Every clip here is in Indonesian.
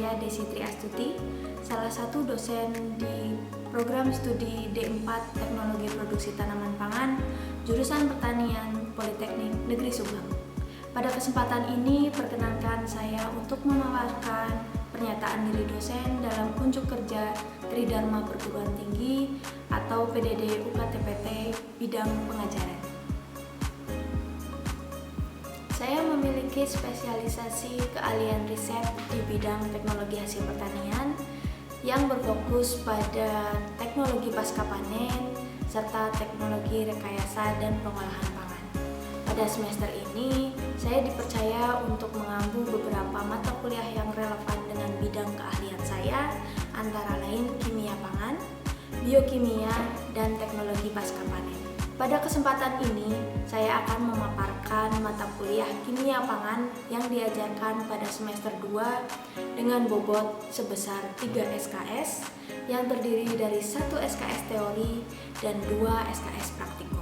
saya Desi Triastuti, salah satu dosen di program studi D4 Teknologi Produksi Tanaman Pangan, jurusan Pertanian Politeknik Negeri Subang. Pada kesempatan ini, perkenankan saya untuk memaparkan pernyataan diri dosen dalam unjuk kerja Tridharma Perguruan Tinggi atau PDD UKTPT bidang pengajaran. Saya memiliki spesialisasi keahlian riset di bidang teknologi hasil pertanian yang berfokus pada teknologi pasca panen serta teknologi rekayasa dan pengolahan pangan. Pada semester ini, saya dipercaya untuk mengambil beberapa mata kuliah yang relevan dengan bidang keahlian saya, antara lain kimia pangan, biokimia, dan teknologi pasca panen. Pada kesempatan ini, saya akan memaparkan mata kuliah kimia pangan yang diajarkan pada semester 2 dengan bobot sebesar 3 SKS yang terdiri dari 1 SKS teori dan 2 SKS praktikum.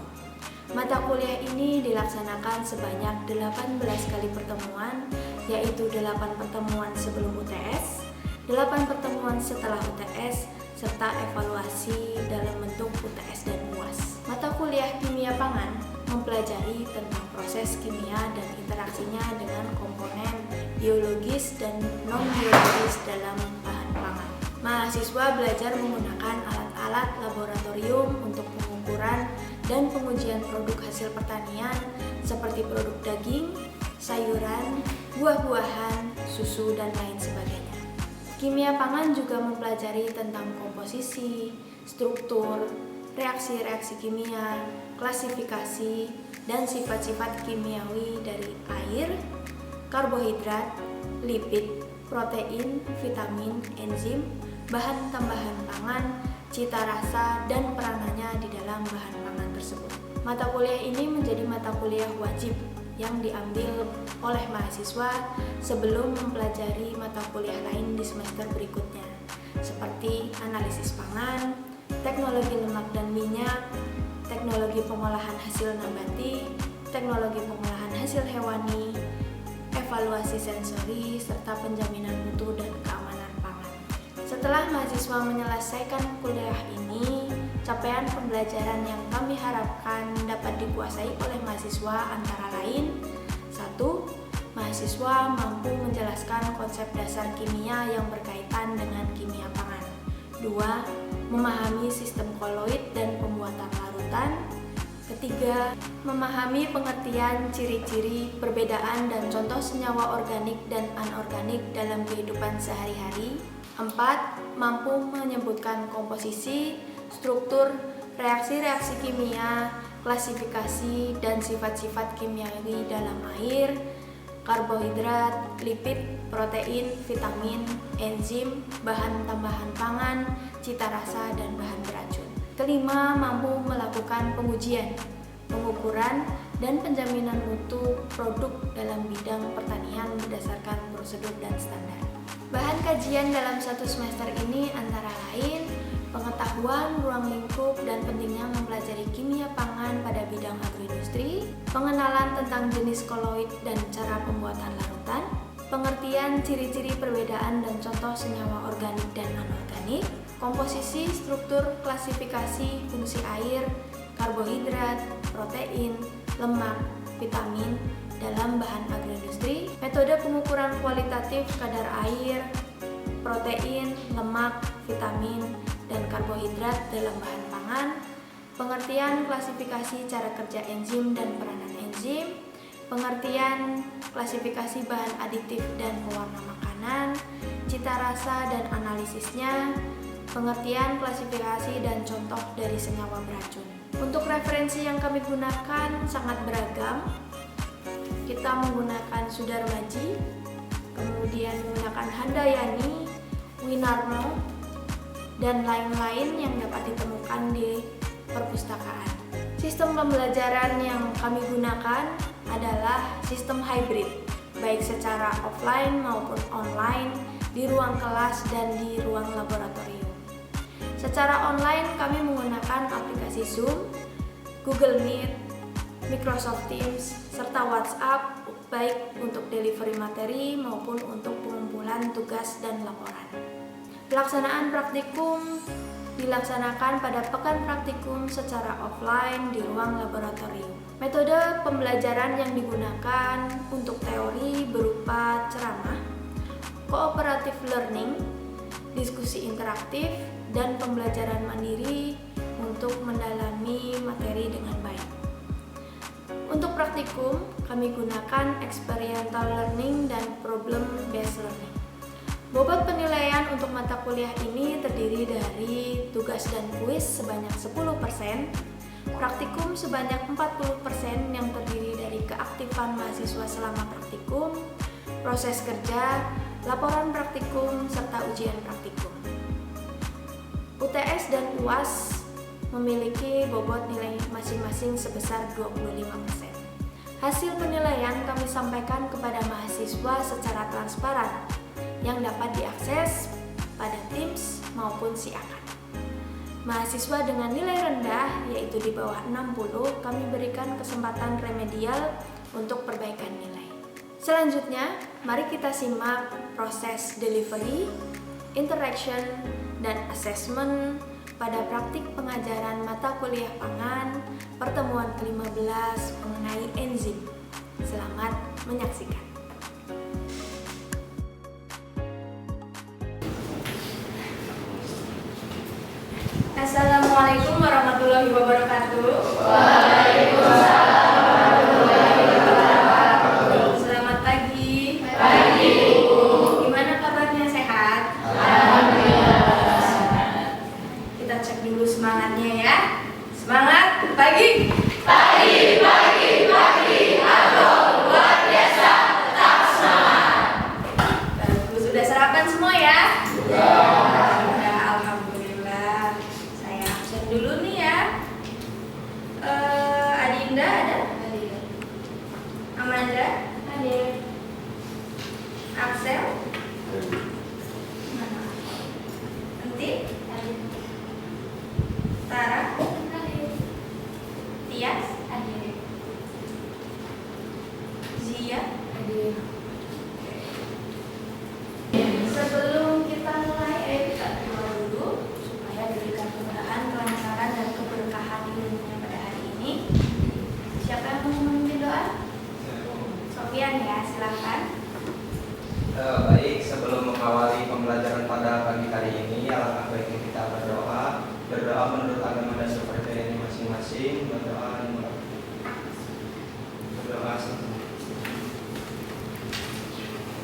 Mata kuliah ini dilaksanakan sebanyak 18 kali pertemuan, yaitu 8 pertemuan sebelum UTS, 8 pertemuan setelah UTS, serta evaluasi dalam bentuk UTS dan UAS. Mata kuliah kimia pangan mempelajari tentang proses kimia dan interaksinya dengan komponen biologis dan non-biologis dalam bahan pangan. Mahasiswa belajar menggunakan alat-alat laboratorium untuk pengukuran dan pengujian produk hasil pertanian seperti produk daging, sayuran, buah-buahan, susu, dan lain sebagainya. Kimia pangan juga mempelajari tentang komposisi, struktur, reaksi-reaksi kimia, klasifikasi, dan sifat-sifat kimiawi dari air, karbohidrat, lipid, protein, vitamin, enzim, bahan tambahan pangan, cita rasa, dan peranannya di dalam bahan pangan tersebut. Mata kuliah ini menjadi mata kuliah wajib yang diambil oleh mahasiswa sebelum mempelajari mata kuliah lain di semester berikutnya, seperti analisis pangan, teknologi lemak dan minyak, teknologi pengolahan hasil nabati, teknologi pengolahan hasil hewani, evaluasi sensori, serta penjaminan mutu dan keamanan pangan. Setelah mahasiswa menyelesaikan kuliah ini, capaian pembelajaran yang kami harapkan dapat dikuasai oleh mahasiswa antara lain: 1. Mahasiswa mampu menjelaskan konsep dasar kimia yang berkaitan dengan kimia pangan. 2. Memahami sistem koloid dan pembuatan larutan. 3. Memahami pengertian ciri-ciri, perbedaan, dan contoh senyawa organik dan anorganik dalam kehidupan sehari-hari. 4. Mampu menyebutkan komposisi, struktur, reaksi-reaksi kimia, klasifikasi, dan sifat-sifat kimiawi dalam air, karbohidrat, lipid, protein, vitamin, enzim, bahan tambahan pangan, cita rasa, dan bahan beracun. 5. Mampu melakukan pengujian, pengukuran, dan penjaminan mutu produk dalam bidang pertanian berdasarkan prosedur dan standar. Bahan kajian dalam satu semester ini antara lain pengetahuan ruang lingkup dan pentingnya mempelajari kimia pangan pada bidang agroindustri, pengenalan tentang jenis koloid dan cara pembuatan larutan, pengertian ciri-ciri perbedaan dan contoh senyawa organik dan anorganik, komposisi, struktur, klasifikasi, fungsi air, karbohidrat, protein, lemak, vitamin dalam bahan agroindustri, metode pengukuran kualitatif kadar air, protein, lemak, vitamin, dan karbohidrat dalam bahan pangan, pengertian klasifikasi cara kerja enzim dan peranan enzim, pengertian klasifikasi bahan aditif dan pewarna makanan, cita rasa dan analisisnya, pengertian klasifikasi dan contoh dari senyawa beracun. Untuk referensi yang kami gunakan sangat beragam. Kita menggunakan Sudarmaji, kemudian menggunakan Handayani, Winarno, dan lain-lain yang dapat ditemukan di perpustakaan. Sistem pembelajaran yang kami gunakan adalah sistem hybrid, baik secara offline maupun online, di ruang kelas dan di ruang laboratorium. Secara online kami menggunakan aplikasi Zoom, Google Meet, Microsoft Teams, serta WhatsApp, baik untuk delivery materi maupun untuk pengumpulan pengumpulan tugas dan laporan. Pelaksanaan praktikum dilaksanakan pada pekan praktikum secara offline di ruang laboratorium. Metode pembelajaran yang digunakan untuk teori berupa ceramah, cooperative learning, diskusi interaktif, dan pembelajaran mandiri untuk mendalami materi dengan baik. Untuk praktikum, kami gunakan experiential learning dan problem-based learning. Bobot penilaian untuk mata kuliah ini terdiri dari tugas dan kuis sebanyak 10%, praktikum sebanyak 40% yang terdiri dari keaktifan mahasiswa selama praktikum, proses kerja, laporan praktikum, serta ujian praktikum. UTS dan UAS memiliki bobot nilai masing-masing sebesar 25%. Hasil penilaian kami sampaikan kepada mahasiswa secara transparan yang dapat diakses pada Teams maupun Siakan. Mahasiswa dengan nilai rendah, yaitu di bawah 60, kami berikan kesempatan remedial untuk perbaikan nilai. Selanjutnya, mari kita simak proses delivery, interaction, dan assessment pada praktik pengajaran mata kuliah pangan pertemuan ke-15 mengenai enzim. Selamat menyaksikan. Assalamualaikum warahmatullahi wabarakatuh. Waalaikumsalam warahmatullahi wabarakatuh. Selamat pagi. Pagi, Bu. Gimana kabarnya, sehat? Alhamdulillah. Kita cek dulu semangatnya ya. Semangat pagi. Pagi, pagi, pagi. Aduh, luar biasa. Tetap semangat. Bagus, sudah sarapan semua ya? Dulu nih ya. Adinda ada? Ada. Amanda? Ada. Axel? Mana? Entin? Ada. Tara? Ada. Tias? Ada. Zia? Ada. Sebelum kita mulai, kita berdoa dulu supaya diberikan kemudahan, kelancaran, dan keberkahan ilmunya pada hari ini. Siapa yang mau memimpin doa? Sofian ya, silakan. Baik, sebelum mengawali pembelajaran pada pagi hari ini, alangkah baiknya kita berdoa menurut agama dan kepercayaan masing-masing. Berdoa.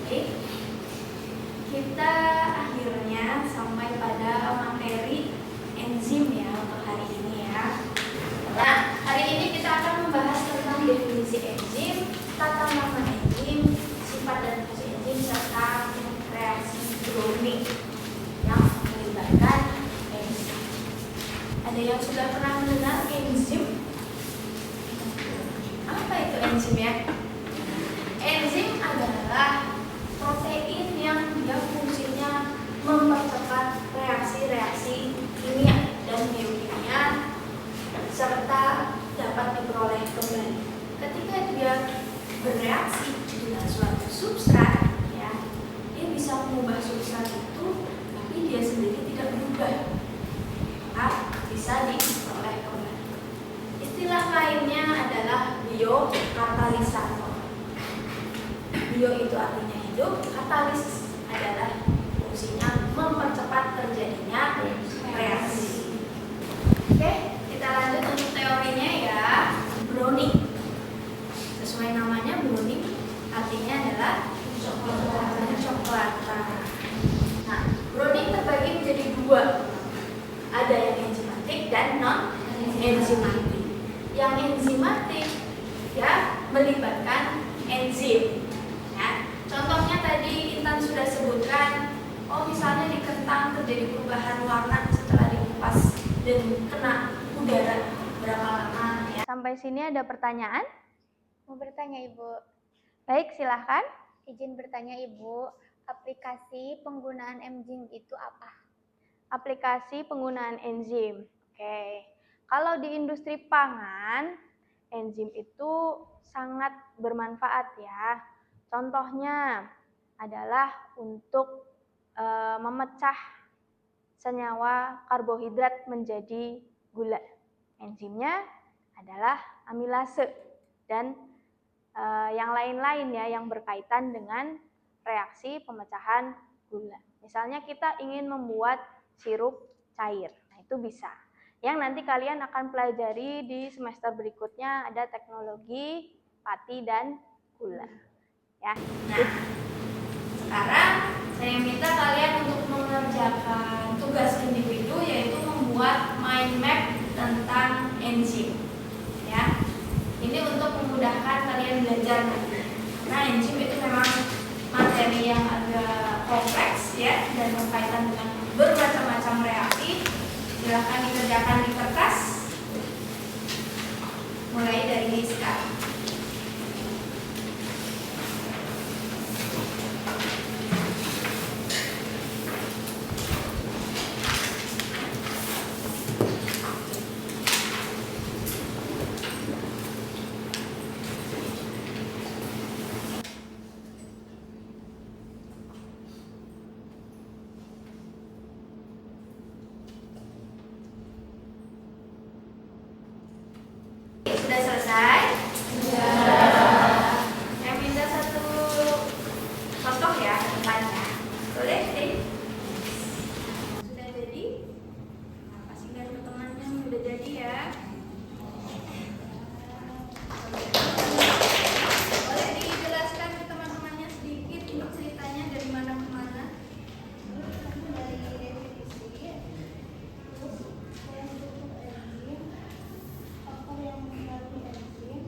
Oke. Kita akhirnya sampai pada materi enzim ya untuk hari ini ya. Nah, hari ini kita akan membahas tentang definisi enzim, tata nama enzim, sifat dan fungsi enzim, serta reaksi Browning yang melibatkan enzim. Ada yang sudah pernah mendengar enzim? Apa itu enzim ya? Enzim adalah protein yang dia fungsinya mempercepat reaksi-reaksi kimia dan biokimia serta dapat diperoleh kembali. Ketika dia bereaksi dengan suatu substrat, ya, dia bisa mengubah substrat itu, tapi dia sendiri tidak berubah, maka bisa diperoleh kembali. Istilah lainnya adalah biokatalisator. Bio itu artinya hidup, katalis adalah fungsinya mempercepat terjadinya reaksi. Oke, kita lanjut untuk teorinya ya. Browning. Sesuai namanya, Browning artinya adalah coklatan. Nah, Browning terbagi menjadi dua. Ada yang enzimatik dan non enzimatik. Yang enzimatik ya melibatkan enzim. Contohnya tadi Intan sudah sebutkan, misalnya di kentang terjadi perubahan warna setelah dikupas dan kena udara berapa lama ya. Sampai sini ada pertanyaan? Mau bertanya Ibu? Baik, silahkan. Izin bertanya Ibu, aplikasi penggunaan enzim itu apa? Aplikasi penggunaan enzim. Oke. Kalau di industri pangan, enzim itu sangat bermanfaat ya. Contohnya adalah untuk memecah senyawa karbohidrat menjadi gula. Enzimnya adalah amilase dan yang lain-lain ya yang berkaitan dengan reaksi pemecahan gula. Misalnya kita ingin membuat sirup cair, nah itu bisa. Yang nanti kalian akan pelajari di semester berikutnya ada teknologi pati dan gula. Ya. Nah, sekarang saya minta kalian untuk mengerjakan tugas individu yaitu membuat mind map tentang enzim. Ya. Ini untuk memudahkan kalian belajar nanti. Nah, enzim itu memang materi yang agak kompleks ya dan berkaitan dengan bermacam-macam reaksi. Silahkan dikerjakan di kertas. Mulai dari sekarang. Sudah selesai? Sudah. Saya minta satu contoh ya depannya. Boleh, Dek? Sudah jadi? Nah, pastikan ke temannya sudah jadi ya. Boleh dijelaskan ke teman-temannya sedikit untuk ceritanya dari mana ke mana? Dari definisi, terus saya butuh enzim, faktor yang mempengaruhi enzim,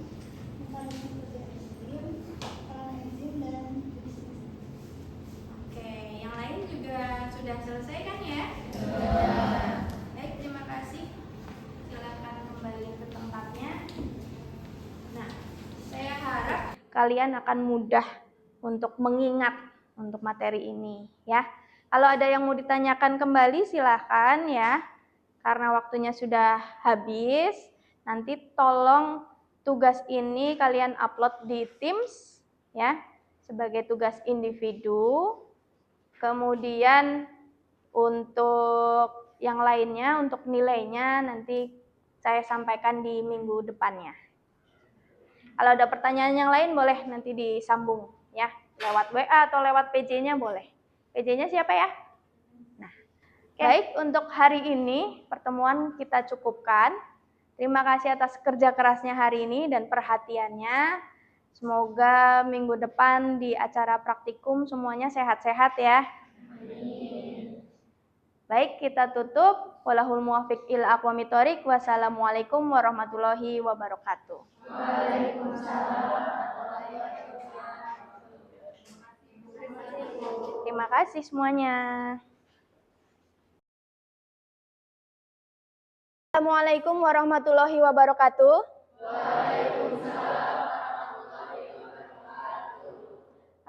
mekanisme kerja enzim, peran enzim dan bisnis. Oke, yang lain juga sudah selesai kan ya? Baik, terima kasih. Silakan kembali ke tempatnya. Nah, saya harap kalian akan mudah untuk mengingat untuk materi ini ya. Kalau ada yang mau ditanyakan kembali silahkan ya. Karena waktunya sudah habis, nanti tolong tugas ini kalian upload di Teams ya sebagai tugas individu. Kemudian untuk yang lainnya, untuk nilainya nanti saya sampaikan di minggu depannya. Kalau ada pertanyaan yang lain boleh nanti disambung ya, lewat WA atau lewat PJ-nya boleh. PJ-nya siapa ya? Nah, baik untuk hari ini pertemuan kita cukupkan. Terima kasih atas kerja kerasnya hari ini dan perhatiannya. Semoga minggu depan di acara praktikum semuanya sehat-sehat ya. Baik, kita tutup. Wallahul muwaffiq ila aqwamit thoriq. Wassalamualaikum warahmatullahi wabarakatuh. Terima kasih semuanya. Assalamualaikum warahmatullahi wabarakatuh.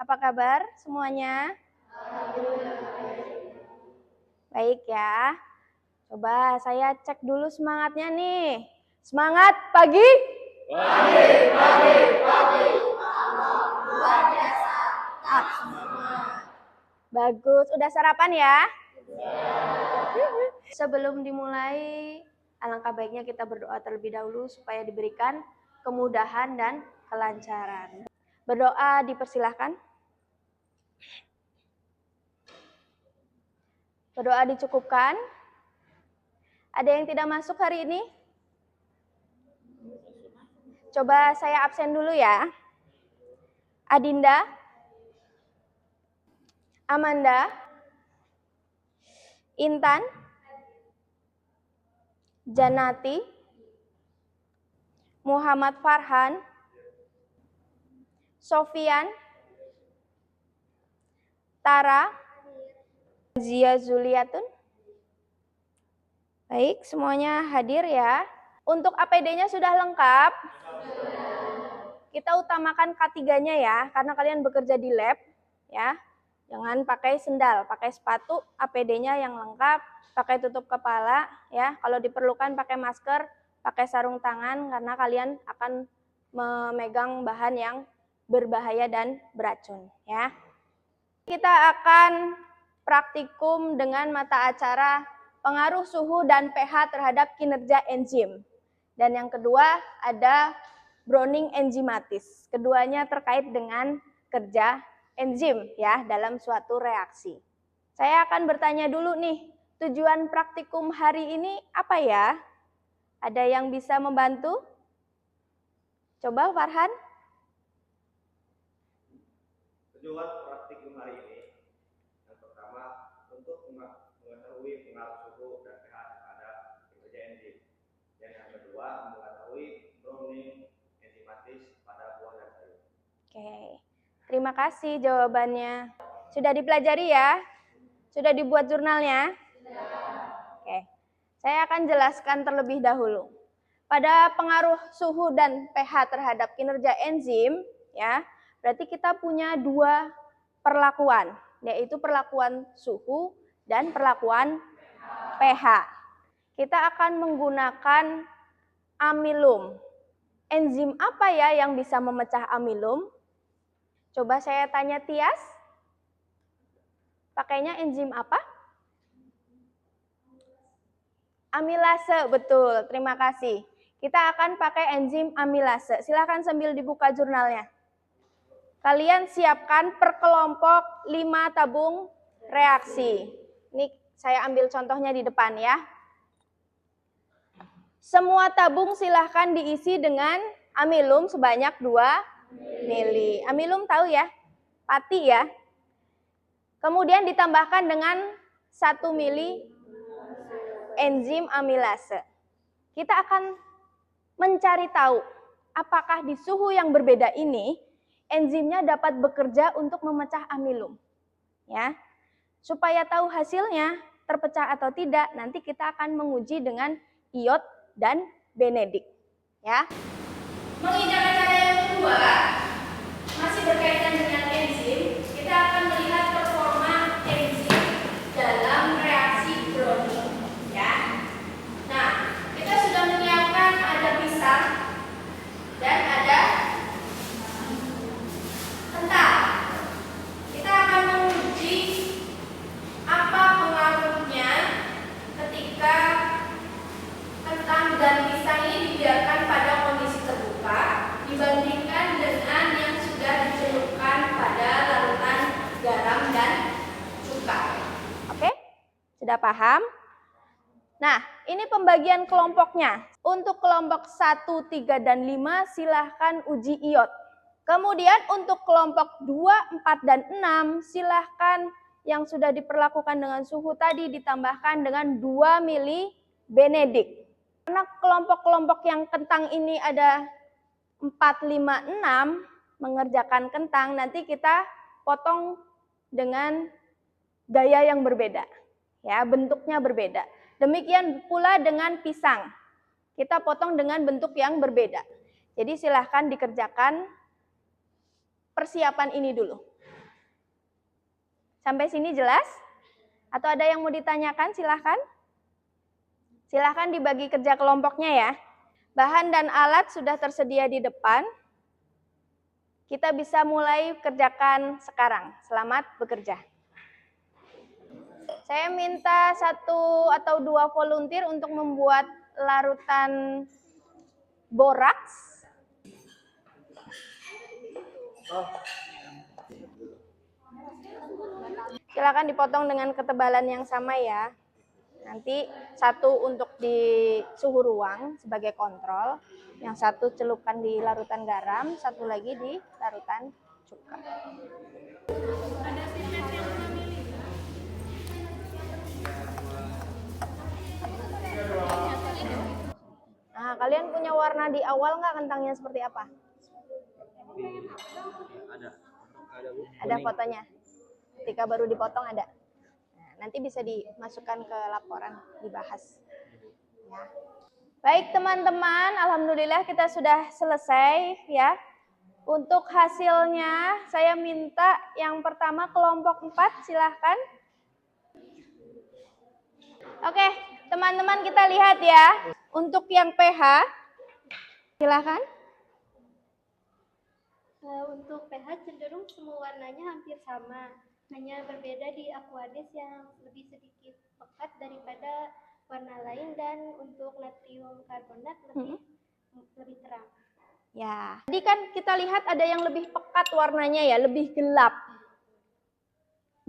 Apa kabar semuanya? Baik ya. Coba saya cek dulu semangatnya nih. Semangat pagi? Pagi. Luar biasa. Bagus. Udah sarapan ya? Sebelum dimulai, alangkah baiknya kita berdoa terlebih dahulu supaya diberikan kemudahan dan kelancaran. Berdoa dipersilahkan. Berdoa dicukupkan. Ada yang tidak masuk hari ini? Coba saya absen dulu ya. Adinda, Amanda, Intan, Janati, Muhammad Farhan, Sofian, Tara, Zia Zuliatun. Baik, semuanya hadir ya. Untuk APD-nya sudah lengkap? Kita utamakan K3-nya ya, karena kalian bekerja di lab ya. Jangan pakai sendal, pakai sepatu, APD-nya yang lengkap, pakai tutup kepala ya. Kalau diperlukan pakai masker, pakai sarung tangan karena kalian akan memegang bahan yang berbahaya dan beracun ya. Kita akan praktikum dengan mata acara pengaruh suhu dan pH terhadap kinerja enzim. Dan yang kedua ada Browning enzimatis. Keduanya terkait dengan kerja enzim ya dalam suatu reaksi. Saya akan bertanya dulu nih, tujuan praktikum hari ini apa ya? Ada yang bisa membantu? Coba Farhan. Tujuan praktikum hari ini yang pertama untuk mengetahui pengaruh suhu dan pH terhadap kinerja enzim. Dan yang kedua mengetahui Browning enzimatis pada buah dan sayur. Oke, terima kasih jawabannya. Sudah dipelajari ya? Sudah dibuat jurnalnya? Oke, saya akan jelaskan terlebih dahulu. Pada pengaruh suhu dan pH terhadap kinerja enzim, ya, berarti kita punya dua perlakuan, yaitu perlakuan suhu dan perlakuan pH. Kita akan menggunakan amilum. Enzim apa ya yang bisa memecah amilum? Coba saya tanya Tias. Pakainya enzim apa? Amilase, betul. Terima kasih. Kita akan pakai enzim amilase. Silakan sambil dibuka jurnalnya. Kalian siapkan per kelompok 5 tabung reaksi. Ini saya ambil contohnya di depan ya. Semua tabung silahkan diisi dengan amilum sebanyak 2 mili. Amilum tahu ya? Pati ya. Kemudian ditambahkan dengan 1 mili enzim amilase. Kita akan mencari tahu apakah di suhu yang berbeda ini enzimnya dapat bekerja untuk memecah amilum. Ya. Supaya tahu hasilnya terpecah atau tidak, nanti kita akan menguji dengan iod dan benedik. Ya. Menginjak acara yang kedua, masih berkaitan dengan enzim, kita akan melihat performa enzim dalam reaksi Browning. Ya. Nah, kita sudah menyiapkan ada pisang dan ada kental. Kita akan menguji apa pengaruhnya ketika kentang dan pisang ini dibiarkan pada kondisi terbuka dibandingkan dengan yang sudah dicelupkan pada larutan garam dan cuka. Oke? Sudah paham? Nah, ini pembagian kelompoknya. Untuk kelompok 1, 3, dan 5 silahkan uji iod. Kemudian untuk kelompok 2, 4, dan 6 silahkan yang sudah diperlakukan dengan suhu tadi ditambahkan dengan 2 mili benedik. Karena kelompok-kelompok yang kentang ini ada 4, 5, 6 mengerjakan kentang, nanti kita potong dengan gaya yang berbeda. Ya, bentuknya berbeda. Demikian pula dengan pisang. Kita potong dengan bentuk yang berbeda. Jadi silahkan dikerjakan persiapan ini dulu. Sampai sini jelas? Atau ada yang mau ditanyakan? Silahkan. Silahkan dibagi kerja kelompoknya ya. Bahan dan alat sudah tersedia di depan. Kita bisa mulai kerjakan sekarang. Selamat bekerja. Saya minta 1 atau 2 volunteer untuk membuat larutan boraks. Silakan dipotong dengan ketebalan yang sama ya. Nanti 1 untuk di suhu ruang sebagai kontrol, yang 1 celupkan di larutan garam, 1 lagi di larutan cuka. Nah, kalian punya warna di awal nggak kentangnya seperti apa? Ada fotonya. Ketika baru dipotong ada. Nah, nanti bisa dimasukkan ke laporan, dibahas. Ya. Baik teman-teman, alhamdulillah kita sudah selesai ya. Untuk hasilnya saya minta yang pertama kelompok 4 silahkan. Oke, teman-teman kita lihat ya. Untuk yang pH silahkan. Untuk pH cenderung semua warnanya hampir sama. Hanya berbeda di Aquades yang lebih sedikit pekat daripada warna lain, dan untuk natrium karbonat lebih terang. Ya, tadi kan kita lihat ada yang lebih pekat warnanya ya, lebih gelap.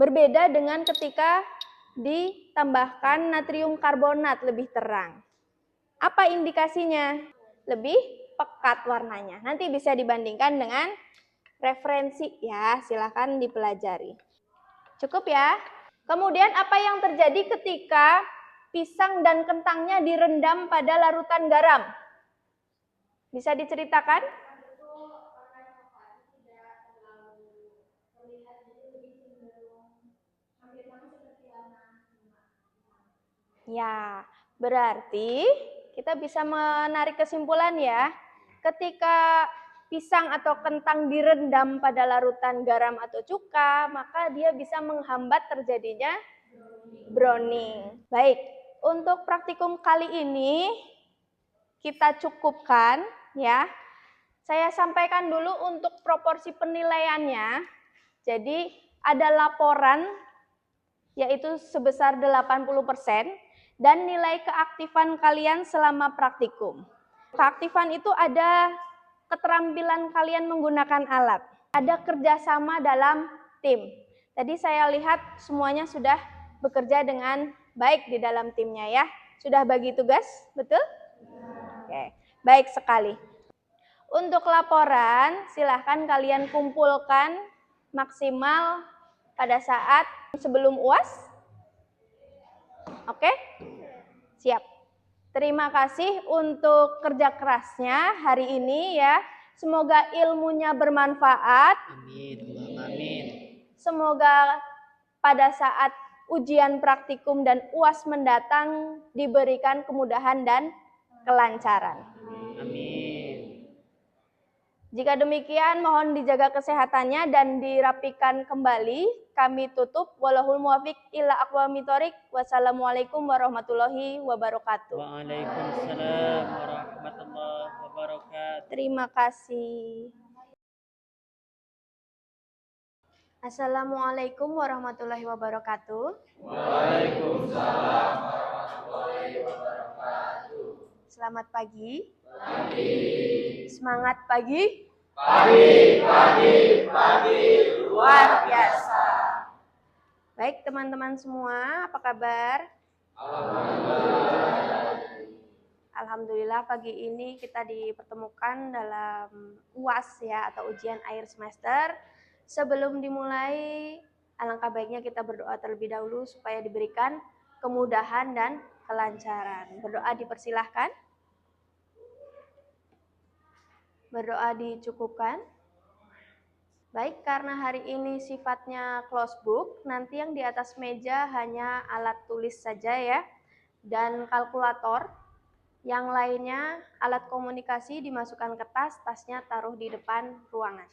Berbeda dengan ketika ditambahkan natrium karbonat lebih terang. Apa indikasinya? Lebih pekat warnanya. Nanti bisa dibandingkan dengan referensi ya, silakan dipelajari. Cukup ya. Kemudian apa yang terjadi ketika pisang dan kentangnya direndam pada larutan garam? Bisa diceritakan? Ya, berarti kita bisa menarik kesimpulan ya. Ketika pisang atau kentang direndam pada larutan garam atau cuka, maka dia bisa menghambat terjadinya browning. Baik, untuk praktikum kali ini kita cukupkan ya. Saya sampaikan dulu untuk proporsi penilaiannya. Jadi ada laporan yaitu sebesar 80% dan nilai keaktifan kalian selama praktikum. Keaktifan itu ada keterampilan kalian menggunakan alat, ada kerjasama dalam tim. Tadi saya lihat semuanya sudah bekerja dengan baik di dalam timnya ya. Sudah bagi tugas, betul? Oke, baik sekali. Untuk laporan, silahkan kalian kumpulkan maksimal pada saat sebelum UAS. Oke? Siap. Terima kasih untuk kerja kerasnya hari ini ya. Semoga ilmunya bermanfaat. Amin. Amin. Semoga pada saat ujian praktikum dan UAS mendatang diberikan kemudahan dan kelancaran. Amin. Jika demikian, mohon dijaga kesehatannya dan dirapikan kembali. Kami tutup. Wallahul muwaffiq ila aqwamit thoriq. Wassalamualaikum warahmatullahi wabarakatuh. Waalaikumsalam warahmatullahi wabarakatuh. Terima kasih. Assalamualaikum warahmatullahi wabarakatuh. Waalaikumsalam warahmatullahi wabarakatuh. Selamat pagi. Pagi. Semangat pagi. Pagi Luar biasa. Baik teman-teman semua, apa kabar? Alhamdulillah pagi ini kita dipertemukan dalam UAS ya, atau ujian akhir semester. Sebelum dimulai, alangkah baiknya kita berdoa terlebih dahulu supaya diberikan kemudahan dan kelancaran. Berdoa dipersilahkan. Berdoa dicukupkan. Baik, karena hari ini sifatnya close book, nanti yang di atas meja hanya alat tulis saja ya, dan kalkulator. Yang lainnya alat komunikasi dimasukkan ke tas, tasnya taruh di depan ruangan.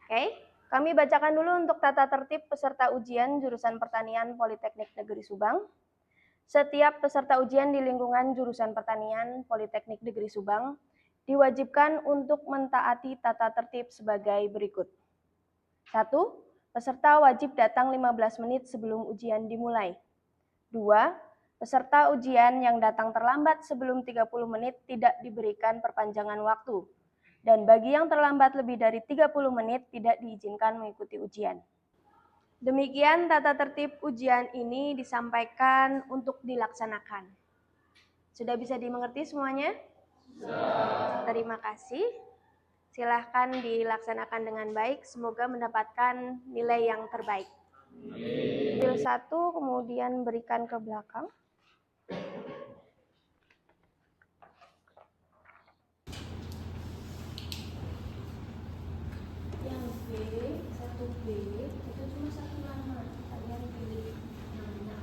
Oke, kami bacakan dulu untuk tata tertib peserta ujian jurusan Pertanian Politeknik Negeri Subang. Setiap peserta ujian di lingkungan jurusan Pertanian Politeknik Negeri Subang diwajibkan untuk mentaati tata tertib sebagai berikut. 1. Peserta wajib datang 15 menit sebelum ujian dimulai. 2. Peserta ujian yang datang terlambat sebelum 30 menit tidak diberikan perpanjangan waktu. Dan bagi yang terlambat lebih dari 30 menit tidak diizinkan mengikuti ujian. Demikian tata tertib ujian ini disampaikan untuk dilaksanakan. Sudah bisa dimengerti semuanya? Terima kasih. Silahkan dilaksanakan dengan baik, semoga mendapatkan nilai yang terbaik. Ambil 1, kemudian berikan ke belakang. Yang B, 1B, itu cuma satu nama, kalian pilih namanya.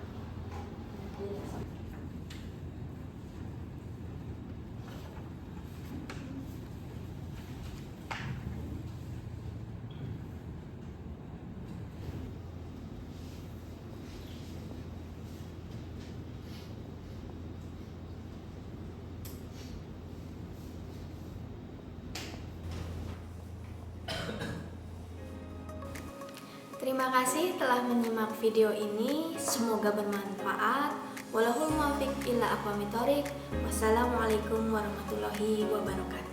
Terima kasih telah menyimak video ini. Semoga bermanfaat. Walahul muwaffiq ila aqwamit thoriq. Wassalamualaikum warahmatullahi wabarakatuh.